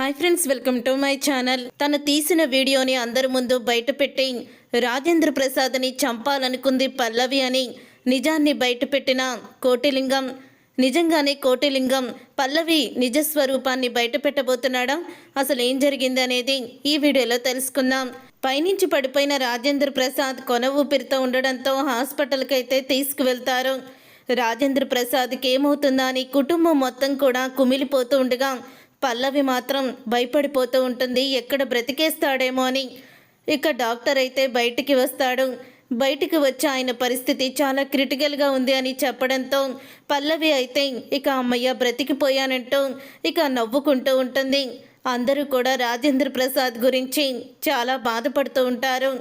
Hi friends, welcome to my channel. తను తీసిన వీడియోని అందరి ముందు బయటపెట్టి రాజేంద్ర ప్రసాద్ని చంపాలనుకుంది పల్లవి అని నిజాన్ని బయటపెట్టిన కోటిలింగం. నిజంగానే కోటిలింగం పల్లవి నిజస్వరూపాన్ని బయటపెట్టబోతున్నాడా? అసలు ఏం జరిగింది అనేది ఈ వీడియోలో తెలుసుకుందాం. పైనుంచి పడిపోయిన రాజేంద్ర ప్రసాద్ కొన ఊపిరితో ఉండడంతో హాస్పిటల్కి అయితే తీసుకువెళ్తారు. రాజేంద్ర ప్రసాద్కి ఏమవుతుందా అని కుటుంబం మొత్తం కూడా కుమిలిపోతూ ఉండగా పల్లవి మాత్రం భయపడిపోతూ ఉంటుంది, ఎక్కడ బ్రతికేస్తాడేమో అని. ఇక డాక్టర్ అయితే బయటికి వస్తాడు. బయటికి వచ్చి ఆయన పరిస్థితి చాలా క్రిటికల్గా ఉంది అని చెప్పడంతో పల్లవి అయితే ఇక అమ్మయ్య బ్రతికిపోయానంటూ ఇక నవ్వుకుంటూ ఉంటుంది. అందరూ కూడా రాజేంద్ర ప్రసాద్ గురించి చాలా బాధపడుతూ ఉంటారు.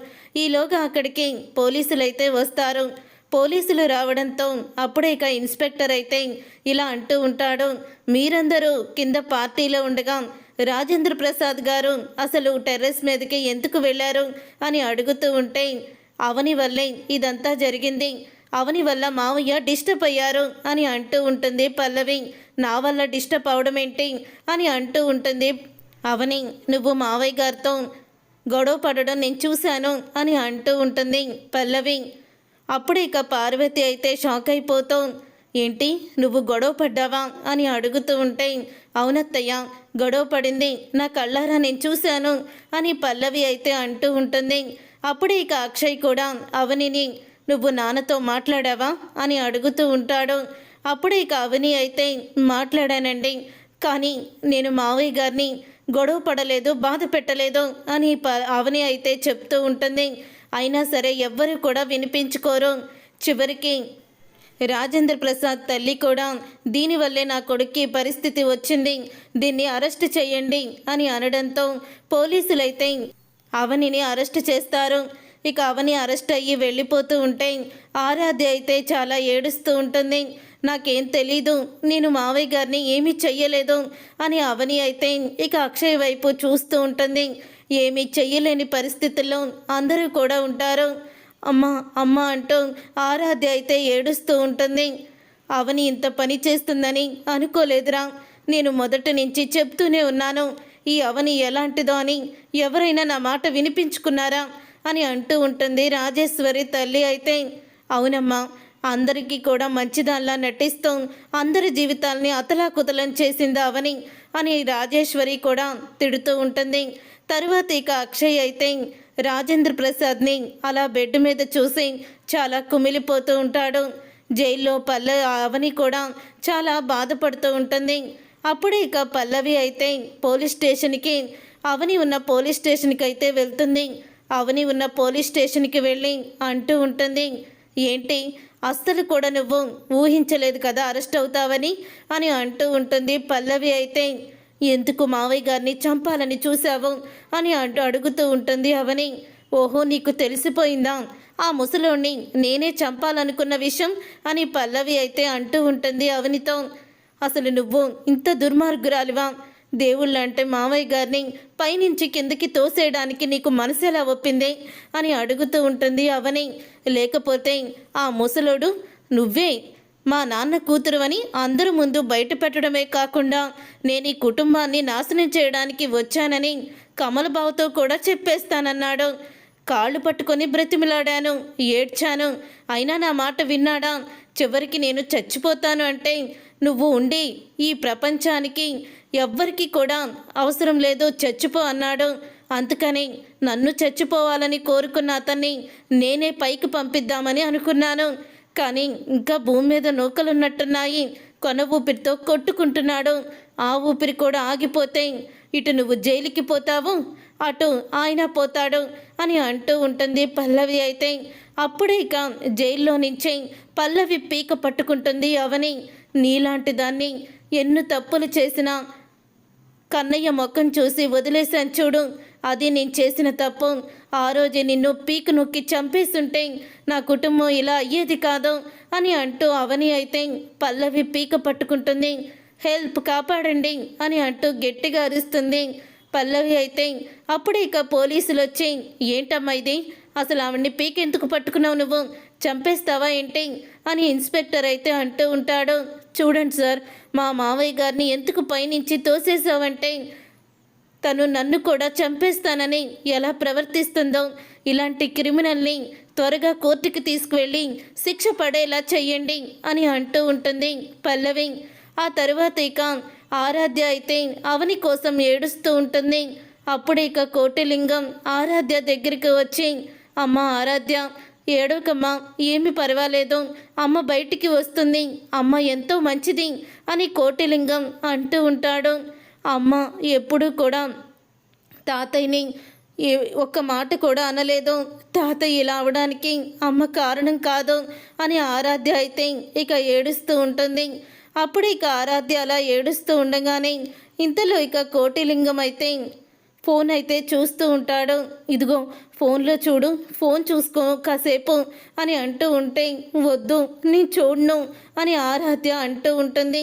ఈలోగా అక్కడికి పోలీసులు అయితే వస్తారు. పోలీసులు రావడంతో అప్పుడే ఇక ఇన్స్పెక్టర్ అయితే ఇలా అంటూ ఉంటాడు, మీరందరూ కింద పార్టీలో ఉండగా రాజేంద్ర ప్రసాద్ గారు అసలు టెర్రస్ మీదకి ఎందుకు వెళ్ళారు అని అడుగుతూ ఉంటే, అవని వల్లే ఇదంతా జరిగింది, అవని వల్ల మావయ్య డిస్టర్బ్ అయ్యారు అని అంటూ ఉంటుంది పల్లవి. నా వల్ల డిస్టర్బ్ అవడం ఏంటి అని అంటూ ఉంటుంది అవని. నువ్వు మావయ్య గారితో గొడవ పడడం నేను చూశాను అని అంటూ ఉంటుంది పల్లవి. అప్పుడు ఇక పార్వతి అయితే షాక్ అయిపోతూ, ఏంటి నువ్వు గొడవ పడ్డావా అని అడుగుతూ ఉంటే, అవునత్తయ్య గొడవ పడింది, నా కళ్ళారా నేను చూశాను అని పల్లవి అయితే అంటూ ఉంటుంది. అప్పుడు ఇక అక్షయ్ కూడా అవనిని నువ్వు నాన్నతో మాట్లాడావా అని అడుగుతూ ఉంటాడు. అప్పుడు ఇక అవని అయితే మాట్లాడానండి, కానీ నేను మావయ్య గారిని గొడవ పడలేదు, బాధ పెట్టలేదు అని అవని అయితే చెప్తూ ఉంటుంది. అయినా సరే ఎవ్వరు కూడా వినిపించుకోరు. చివరికి రాజేంద్ర ప్రసాద్ తల్లి కూడా దీనివల్లే నా కొడుక్కి పరిస్థితి వచ్చింది, దీన్ని అరెస్ట్ చేయండి అని అనడంతో పోలీసులైతే అవనిని అరెస్ట్ చేస్తారు. ఇక అవని అరెస్ట్ అయ్యి వెళ్ళిపోతూ ఉంటే ఆరాధ్య అయితే చాలా ఏడుస్తూ ఉంటుంది. నాకేం తెలీదు, నేను మావయ్య గారిని ఏమీ చెయ్యలేదు అని అవని అయితే ఇక అక్షయ్ వైపు చూస్తూ ఉంటుంది. ఏమీ చెయ్యలేని పరిస్థితుల్లో అందరూ కూడా ఉంటారు. అమ్మ అమ్మ అంటూ ఆరాధ్య అయితే ఏడుస్తూ ఉంటుంది. అవని ఇంత పని చేస్తుందని అనుకోలేదురా, నేను మొదటి నుంచి చెప్తూనే ఉన్నాను ఈ అవని ఎలాంటిదో అని, ఎవరైనా నా మాట వినిపించుకున్నారా అని అంటూ ఉంటుంది రాజేశ్వరి తల్లి అయితే. అవునమ్మా, అందరికీ కూడా మంచిదానిలా నటిస్తూ అందరి జీవితాల్ని అతలాకుతలం చేసింది అవని అని రాజేశ్వరి కూడా తిడుతూ ఉంటుంది. తరువాత ఇక అక్షయ్ అయితే రాజేంద్ర ప్రసాద్ని అలా బెడ్ మీద చూసి చాలా కుమిలిపోతూ ఉంటాడు. జైల్లో అవని కూడా చాలా బాధపడుతూ ఉంటుంది. అప్పుడే ఇక పల్లవి అయితే పోలీస్ స్టేషన్కి అవని ఉన్న పోలీస్ స్టేషన్కి అయితే వెళ్తుంది. అవని ఉన్న పోలీస్ స్టేషన్కి వెళ్ళి అంటూ ఉంటుంది, ఏంటి అస్సలు కూడా నువ్వు ఊహించలేదు కదా అరెస్ట్ అవుతావని అని అంటూ ఉంటుంది పల్లవి అయితే. ఎందుకు మావయ్య గారిని చంపాలని చూసావు అని అడుగుతూ ఉంటుంది అవని. ఓహో, నీకు తెలిసిపోయిందా ఆ ముసలోని నేనే చంపాలనుకున్న విషయం అని పల్లవి అయితే అంటూ ఉంటుంది అవనితో. అసలు నువ్వు ఇంత దుర్మార్గురాలివా? దేవుళ్ళంటే మావయ్య గారిని పైనుంచి కిందకి తోసేయడానికి నీకు మనసు ఎలా ఒప్పింది అని అడుగుతూ ఉంటుంది అవని. లేకపోతే ఆ ముసలోడు నువ్వే మా నాన్న కూతురు అని అందరి ముందు బయట పెట్టడమే కాకుండా నేను ఈ కుటుంబాన్ని నాశనం చేయడానికి వచ్చానని కమలబాబుతో కూడా చెప్పేస్తానన్నాడు. కాళ్ళు పట్టుకొని బ్రతిమిలాడాను, ఏడ్చాను, అయినా నా మాట విన్నాడా? చివరికి నేను చచ్చిపోతాను అంటే నువ్వు ఉండి ఈ ప్రపంచానికి ఎవ్వరికి కూడా అవసరం లేదు, చచ్చిపో అన్నాడు. అందుకని నన్ను చచ్చిపోవాలని కోరుకున్న అతన్ని నేనే పైకి పంపిద్దామని అనుకున్నాను. కానీ ఇంకా భూమి మీద నూకలున్నట్టున్నాయి, కొన ఊపిరితో కొట్టుకుంటున్నాడు. ఆ ఊపిరి కూడా ఆగిపోతే ఇటు నువ్వు జైలుకి పోతావు, అటు ఆయన పోతాడు అని అంటూ ఉంటుంది పల్లవి అయితే. అప్పుడే ఇక జైల్లో నుంచి పల్లవి పీక పట్టుకుంటుంది అవని. నీలాంటి దాన్ని ఎన్ని తప్పులు చేసినా కన్నయ్య ముఖం చూసి వదిలేశాను చూడు, అది నేను చేసిన తప్పు. ఆ రోజే నిన్ను పీక నొక్కి చంపేస్తుంటే నా కుటుంబం ఇలా అయ్యేది కాదు అని అంటూ అవని అయితే పల్లవి పీక పట్టుకుంటుంది. హెల్ప్, కాపాడండి అని అంటూ గట్టిగా అరుస్తుంది పల్లవి అయితే. అప్పుడే ఇక పోలీసులు వచ్చి, ఏంటమ్మా ఇది, అసలు ఆవిడ్ని పీక ఎందుకు పట్టుకున్నావు, నువ్వు చంపేస్తావా ఏంటి అని ఇన్స్పెక్టర్ అయితే అంటూ ఉంటాడు. చూడండి సార్, మా మావయ్య గారిని ఎందుకు పైనుంచి తోసేసావంటే తను నన్ను కూడా చంపేస్తానని ఎలా ప్రవర్తిస్తుందో, ఇలాంటి క్రిమినల్ని త్వరగా కోర్టుకి తీసుకువెళ్ళి శిక్ష పడేలా చెయ్యండి అని అంటూ ఉంటుంది పల్లవి. ఆ తరువాత ఇక ఆరాధ్య అయితే అవని కోసం ఏడుస్తూ ఉంటుంది. అప్పుడు ఇక కోటిలింగం ఆరాధ్య దగ్గరికి వచ్చి, అమ్మ ఆరాధ్య, ఏడవకమ్మా, ఏమి పర్వాలేదు, అమ్మ బయటికి వస్తుంది, అమ్మ ఎంతో మంచిది అని కోటిలింగం అంటూ ఉంటాడు. అమ్మ ఎప్పుడూ కూడా తాతయ్యని ఒక్క మాట కూడా అనలేదు, తాతయ్య ఇలా అవడానికి అమ్మ కారణం కాదు అని ఆరాధ్య అయితే ఇక ఏడుస్తూ ఉంటుంది. అప్పుడు ఇక ఆరాధ్య అలా ఏడుస్తూ ఉండగానే ఇంతలో ఇక కోటిలింగం అయితే ఫోన్ అయితే చూస్తూ ఉంటాడు. ఇదిగో ఫోన్లో చూడు, ఫోన్ చూసుకో కాసేపు అని అంటూ ఉంటే, వద్దు నేను చూడను అని ఆరాధ్య అంటూ ఉంటుంది.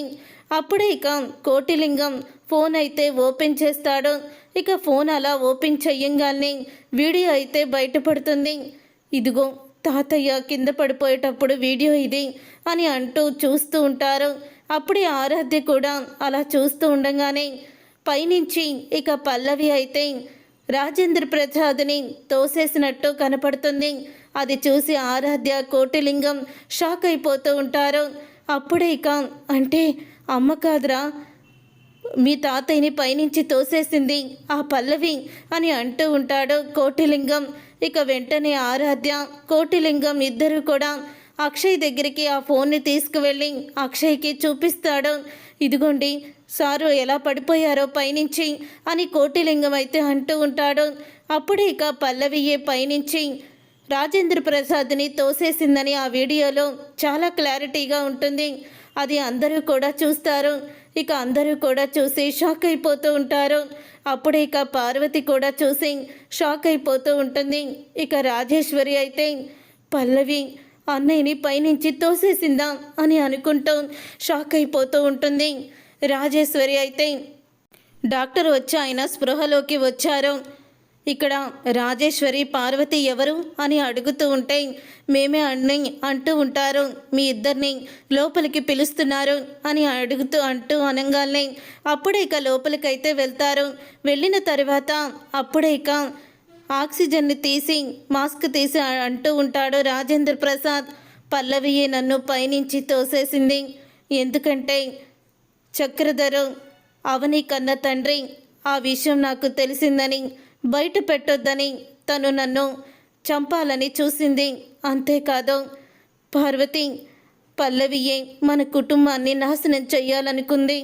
అప్పుడే ఇక కోటిలింగం ఫోన్ అయితే ఓపెన్ చేస్తాడు. ఇక ఫోన్ అలా ఓపెన్ చెయ్యంగానే వీడియో అయితే బయటపడుతుంది. ఇదిగో తాతయ్య కింద పడిపోయేటప్పుడు వీడియో ఇది అని అంటూ చూస్తూ ఉంటారు. అప్పుడే ఆరాధ్య కూడా అలా చూస్తూ ఉండగానే పైనుంచి ఇక పల్లవి అయితే రాజేంద్ర ప్రసాద్ని తోసేసినట్టు కనపడుతుంది. అది చూసి ఆరాధ్య కోటిలింగం షాక్ అయిపోతూ ఉంటారు. అప్పుడే ఇక అంటే అమ్మ కాదురా, మీ తాతయ్యని పైనుంచి తోసేసింది ఆ పల్లవి అని అంటూ ఉంటాడు కోటిలింగం. ఇక వెంటనే ఆరాధ్య కోటిలింగం ఇద్దరు కూడా అక్షయ్ దగ్గరికి ఆ ఫోన్ని తీసుకువెళ్ళి అక్షయ్కి చూపిస్తాడు. ఇదిగోండి సారు ఎలా పడిపోయారో పైనుంచి అని కోటిలింగం అయితే అంటూ ఉంటాడు. అప్పుడే ఇక పల్లవియే పైనుంచి రాజేంద్ర ప్రసాద్ని తోసేసిందని ఆ వీడియోలో చాలా క్లారిటీగా ఉంటుంది. అది అందరూ కూడా చూస్తారు. ఇక అందరూ కూడా చూసి షాక్ అయిపోతూ ఉంటారు. అప్పుడే ఇక పార్వతి కూడా చూసి షాక్ అయిపోతూ ఉంటుంది. ఇక రాజేశ్వరి అయితే పల్లవి అన్నయ్యని పైనుంచి తోసేసిందా అని అనుకుంటూ షాక్ అయిపోతూ ఉంటుంది. రాజేశ్వరి అయితే డాక్టర్ వచ్చి ఆయన స్పృహలోకి వచ్చారు. ఇక్కడ రాజేశ్వరి పార్వతి ఎవరు అని అడుగుతూ ఉంటే, మేమే అన్ని అంటూ ఉంటారు, మీ ఇద్దరిని లోపలికి పిలుస్తున్నారు అని అంటూ అనగానే అప్పుడే ఇక లోపలికైతే వెళ్తారు. వెళ్ళిన తర్వాత అప్పుడే ఇక ఆక్సిజన్ని తీసి మాస్క్ తీసి అంటూ ఉంటాడు రాజేంద్ర ప్రసాద్, పల్లవియే నన్ను పైనుంచి తోసేసింది, ఎందుకంటే చక్రధరు అవని కన్న తండ్రి, ఆ విషయం నాకు తెలిసిందని బయట పెట్టొద్దని తను నన్ను చంపాలని చూసింది. అంతేకాదు పార్వతి, పల్లవియే మన కుటుంబాన్ని నాశనం చెయ్యాలనుకుంది,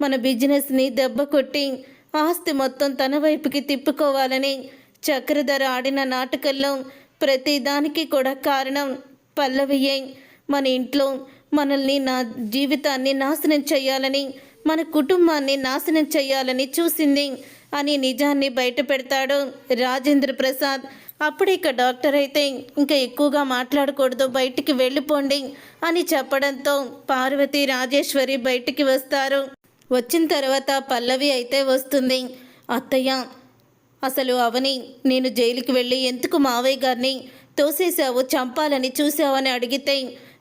మన బిజినెస్ని దెబ్బ కొట్టి ఆస్తి మొత్తం తన వైపుకి తిప్పుకోవాలని చక్రధర ఆడిన నాటకంలో ప్రతి దానికి కూడా కారణం పల్లవియే. మన ఇంట్లో మనల్ని నా జీవితాన్ని నాశనం చేయాలని, మన కుటుంబాన్ని నాశనం చేయాలని చూసింది అని నిజాన్ని బయట పెడతాడు రాజేంద్ర ప్రసాద్. అప్పుడు ఇక డాక్టర్ అయితే ఇంకా ఎక్కువగా మాట్లాడకూడదు, బయటికి వెళ్ళిపోండి అని చెప్పడంతో పార్వతి రాజేశ్వరి బయటికి వస్తారు. వచ్చిన తర్వాత పల్లవి అయితే వస్తుంది. అత్తయ్య, అసలు అవని నేను జైలుకి వెళ్ళి ఎందుకు మావయ్య గారిని తోసేసావు, చంపాలని చూసావని అడిగితే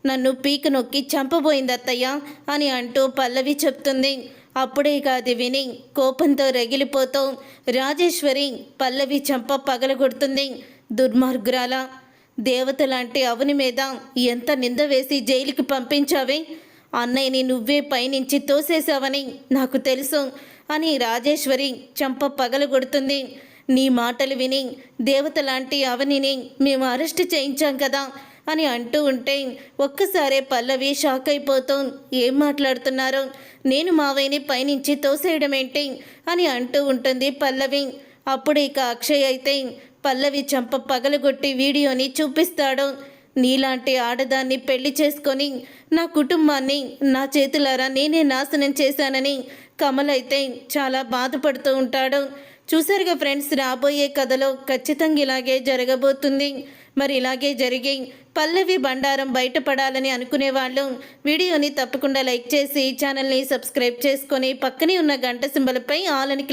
నన్ను పీక నొక్కి చంపబోయింది అత్తయ్య అని అంటూ పల్లవి చెప్తుంది. అప్పుడే అది విని కోపంతో రగిలిపోతూ రాజేశ్వరి పల్లవి చంప పగలగొడుతుంది. దుర్మార్గురాల, దేవత లాంటి అవని మీద ఎంత నింద వేసి జైలుకి పంపించావే, అన్నయ్యని నువ్వే పైనుంచి తోసేసావని నాకు తెలుసు అని రాజేశ్వరి చంప పగలగొడుతుంది. నీ మాటలు విని దేవత లాంటి అవనిని మేము అరెస్ట్ చేయించాం కదా అని అంటూ ఉంటే ఒక్కసారే పల్లవి షాక్ అయిపోతూ, ఏం మాట్లాడుతున్నారు, నేను మావయ్యని పైనుంచి తోసేయడం ఏంటి అని అంటూ ఉంటుంది పల్లవి. అప్పుడు ఇక అక్షయ్ అయితే పల్లవి చంప పగలగొట్టి వీడియోని చూపిస్తాడు. నీలాంటి ఆడదాన్ని పెళ్లి చేసుకొని నా కుటుంబాన్ని నా చేతులారా నేనే నాశనం చేశానని కమల్ అయితే చాలా బాధపడుతూ ఉంటాడు. చూసారుగా ఫ్రెండ్స్, రాబోయే కథలో ఖచ్చితంగా ఇలాగే జరగబోతుంది. మరి ఇలాగే జరిగి పల్లవి బండారం బయటపడాలని అనుకునే వాళ్ళు వీడియోని తప్పకుండా లైక్ చేసి ఛానల్ని సబ్స్క్రైబ్ చేసుకొని పక్కనే ఉన్న గంట సింబల్పై ఆల్ అని